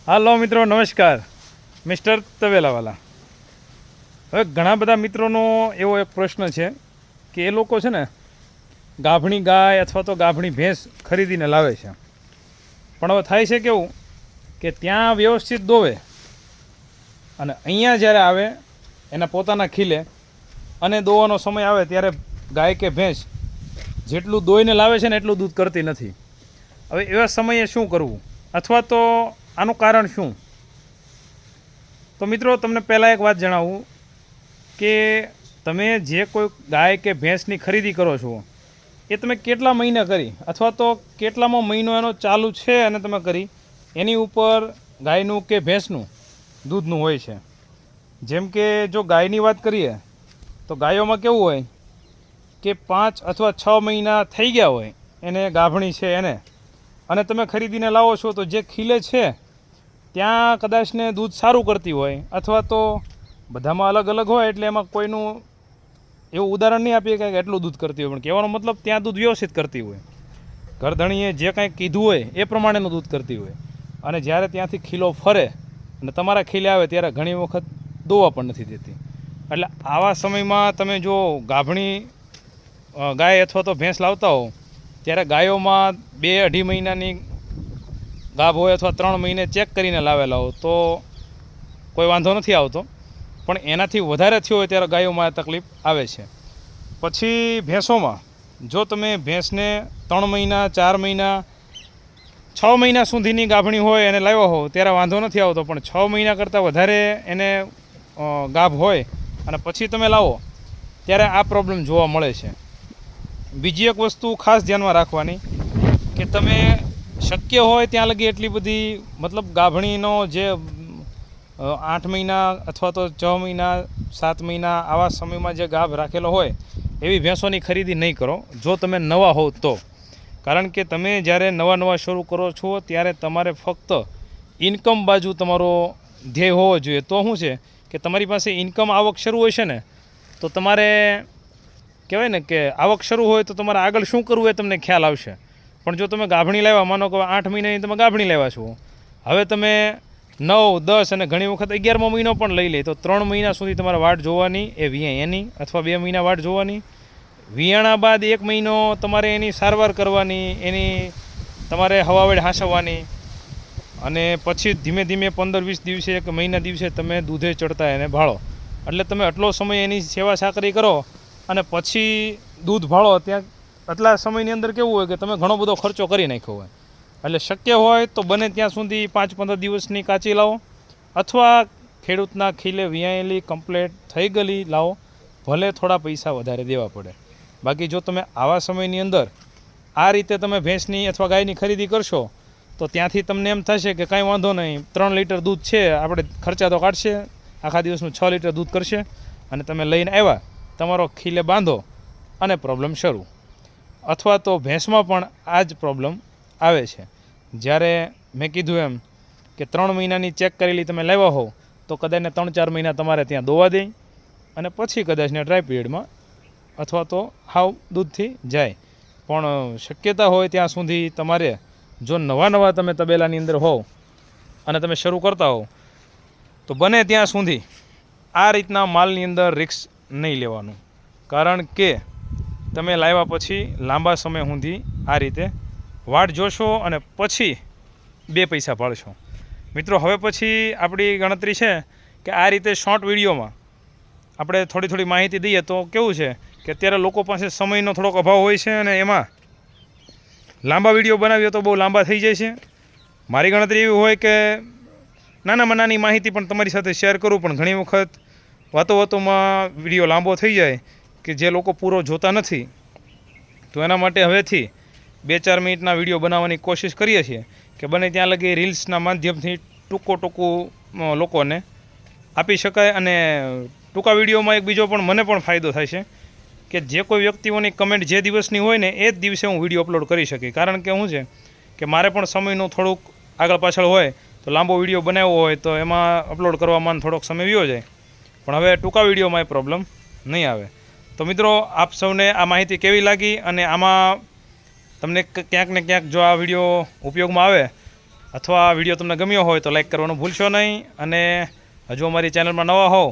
હાલો મિત્રો, નમસ્કાર. મિસ્ટર તવેલાવાલા. હવે ઘણા બધા મિત્રોનો એવો એક પ્રશ્ન છે કે એ લોકો છે ને ગાભણી ગાય અથવા તો ગાભણી ભેંસ ખરીદીને લાવે છે, પણ હવે થાય છે કેવું કે ત્યાં વ્યવસ્થિત દોવે અને અહીંયા જ્યારે આવે એના પોતાના ખીલે અને દોવાનો સમય આવે ત્યારે ગાય કે ભેંસ જેટલું દોઈને લાવે છે ને એટલું દૂધ કરતી નથી. હવે એવા સમયે શું કરવું અથવા તો આનું કારણ શું? તો મિત્રો, તમને પહેલાં એક વાત જણાવું કે તમે જે કોઈ ગાય કે ભેંસની ખરીદી કરો છો એ તમે કેટલા મહિના કરી અથવા તો કેટલામો મહિનો એનો ચાલુ છે અને તમે કરી એની ઉપર ગાયનું કે ભેંસનું દૂધનું હોય છે. જેમ કે જો ગાયની વાત કરીએ તો ગાયોમાં કેવું હોય કે 5 અથવા 6 મહિના થઈ ગયા હોય એને ગાભણી છે એને, અને તમે ખરીદીને લાવો છો તો જે ખીલે છે ત્યાં કદાચને દૂધ સારું કરતી હોય અથવા તો બધામાં અલગ અલગ હોય એટલે એમાં કોઈનું એવું ઉદાહરણ નહીં આપીએ કે એટલું દૂધ કરતી હોય, પણ કહેવાનો મતલબ ત્યાં દૂધ વ્યવસ્થિત કરતી હોય, ઘરધણીએ જે કાંઈ કીધું હોય એ પ્રમાણેનું દૂધ કરતી હોય. અને જ્યારે ત્યાંથી ખીલો ફરે અને તમારા ખીલે આવે ત્યારે ઘણી વખત દોવા પણ નથી દેતી. એટલે આવા સમયમાં તમે જો ગાભણી ગાય અથવા તો ભેંસ લાવતા હો ત્યારે ગાયોમાં 2-2.5 મહિનાની ગાભ હોય અથવા 3 મહિને ચેક કરીને લાવેલા હો તો કોઈ વાંધો નથી આવતો, પણ એનાથી વધારે થયો હોય ત્યારે ગાયોમાં તકલીફ આવે છે. પછી ભેંસોમાં જો તમે ભેંસને 3 મહિના 4 મહિના 6 મહિના સુધીની ગાભણી હોય એને લાવ્યા હો ત્યારે વાંધો નથી આવતો, પણ 6 મહિના કરતાં વધારે એને ગાભ હોય અને પછી તમે લાવો ત્યારે આ પ્રોબ્લેમ જોવા મળે છે. બીજી એક વસ્તુ ખાસ ધ્યાનમાં રાખવાની કે તમે શક્ય હોય ત્યાં લગી એટલી બધી મતલબ ગાભણીનો જે 8 મહિના અથવા તો 6 મહિના 7 મહિના આવા સમયમાં જે ગાભ રાખેલો હોય એવી ભેંસોની ખરીદી નહીં કરો જો તમે નવા હોવ તો. કારણ કે તમે જ્યારે નવા શરૂ કરો છો ત્યારે તમારે ફક્ત ઇન્કમ બાજુ તમારો ધ્યેય હોવો જોઈએ. તો શું છે કે તમારી પાસે ઇન્કમ આવક શરૂ હોય છે ને તો તમારે કહેવાય ને કે આવક શરૂ હોય તો તમારે આગળ શું કરવું એ તમને ખ્યાલ આવશે. પણ જો તમે ગાભણી લાવ્યા, માનો કે 8 મહિનાની તમે ગાભણી લાવ્યા છો, હવે તમે 9, 10 અને ઘણી વખત 11મો મહિનો પણ લઈ લે તો 3 મહિના સુધી તમારે વાટ જોવાની એ વિયાય એની, અથવા 2 મહિના વાટ જોવાની. વિયાણા બાદ 1 મહિનો તમારે એની સારવાર કરવાની, એની તમારે હવાવેડ હાંસવવાની, અને પછી ધીમે ધીમે 15-20 દિવસે 1 મહિના દિવસે તમે દૂધે ચડતા એને ભાળો. એટલે તમે આટલો સમય એની સેવા સાકરી કરો અને પછી દૂધ ભાળો ત્યાં આટલા સમયની અંદર કેવું હોય કે તમે ઘણો બધો ખર્ચો કરી નાખ્યો હોય. એટલે શક્ય હોય તો બને ત્યાં સુધી 5-15 દિવસની કાચી લાવો અથવા ખેડૂતના ખીલે વિયાયેલી કમ્પ્લેટ થઈ ગયેલી લાવો, ભલે થોડા પૈસા વધારે દેવા પડે. બાકી જો તમે આવા સમયની અંદર આ રીતે તમે ભેંસની અથવા ગાયની ખરીદી કરશો તો ત્યાંથી તમને એમ થશે કે કાંઈ વાંધો નહીં, 3 લીટર દૂધ છે, આપણે ખર્ચા તો કાઢશે, આખા દિવસનું 6 લીટર દૂધ કરશે, અને તમે લઈને આવ્યા, તમારો ખીલે બાંધો અને પ્રોબ્લેમ શરૂ. અથવા તો ભેંસમાં પણ આ જ પ્રોબ્લેમ આવે છે. જ્યારે મેં કીધું એમ કે 3 મહિનાની ચેક કરેલી તમે લાવ્યા હોવ તો કદાચને 3-4 મહિના તમારે ત્યાં દોવા દે અને પછી કદાચને ડ્રાય પીરિયડમાં અથવા તો હાવ દૂધથી જાય. પણ શક્યતા હોય ત્યાં સુધી તમારે જો નવા તમે તબેલાની અંદર હોવ અને તમે શરૂ કરતા હોવ તો બને ત્યાં સુધી આ રીતના માલની અંદર રિસ્ક નહીં લેવાનું. કારણ કે તમે લાવ્યા પછી લાંબા સમય સુધી આ રીતે વાટ જોશો અને પછી 2 પૈસા પાડશો. મિત્રો, હવે પછી આપણી ગણતરી છે કે આ રીતે શોર્ટ વિડીયોમાં આપણે થોડી માહિતી દઈએ તો કેવું છે કે અત્યારે લોકો પાસે સમયનો થોડોક અભાવ હોય છે અને એમાં લાંબા વિડીયો બનાવીએ તો બહુ લાંબા થઈ જાય છે. મારી ગણતરી એવી હોય કે નાનામાં નાની માહિતી પણ તમારી સાથે શેર કરું, પણ ઘણી વખત વાતોમાં વિડીયો લાંબો થઈ જાય કે જે લોકો પૂરો જોતા નથી. તો એના માટે હવેથી 2-4 મિનિટના વિડીયો બનાવવાની કોશિશ કરીએ છીએ કે બને ત્યાં લગી રીલ્સના માધ્યમથી ટૂંકું લોકોને આપી શકાય. અને ટૂંકા વિડીયોમાં એક બીજો પણ મને પણ ફાયદો થાય છે કે જે કોઈ વ્યક્તિઓની કમેન્ટ જે દિવસની હોય ને એ જ દિવસે હું વિડીયો અપલોડ કરી શકી. કારણ કે શું છે કે મારે પણ સમયનું થોડુંક આગળ પાછળ હોય તો લાંબો વિડીયો બનાવ્યો હોય તો એમાં અપલોડ કરવામાં થોડોક સમય વયો જાય, પણ હવે ટૂંકા વિડીયોમાં એ પ્રોબ્લેમ નહીં આવે. તો મિત્રો, આપ સૌને આ માહિતી કેવી લાગી અને આમાં તમને ક્યાંક ને ક્યાંક જો આ વિડીયો ઉપયોગમાં આવે અથવા આ વિડીયો તમને ગમ્યો હોય તો લાઈક કરવાનું ભૂલશો નહીં, અને હજુ અમારી ચેનલમાં નવા હો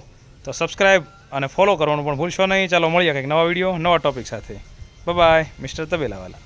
તો સબસ્ક્રાઈબ અને ફોલો કરવાનું પણ ભૂલશો નહીં. ચાલો મળીએ કંઈક નવા વિડીયો નવા ટોપિક સાથે. Bye, mister તબેલાવાલા.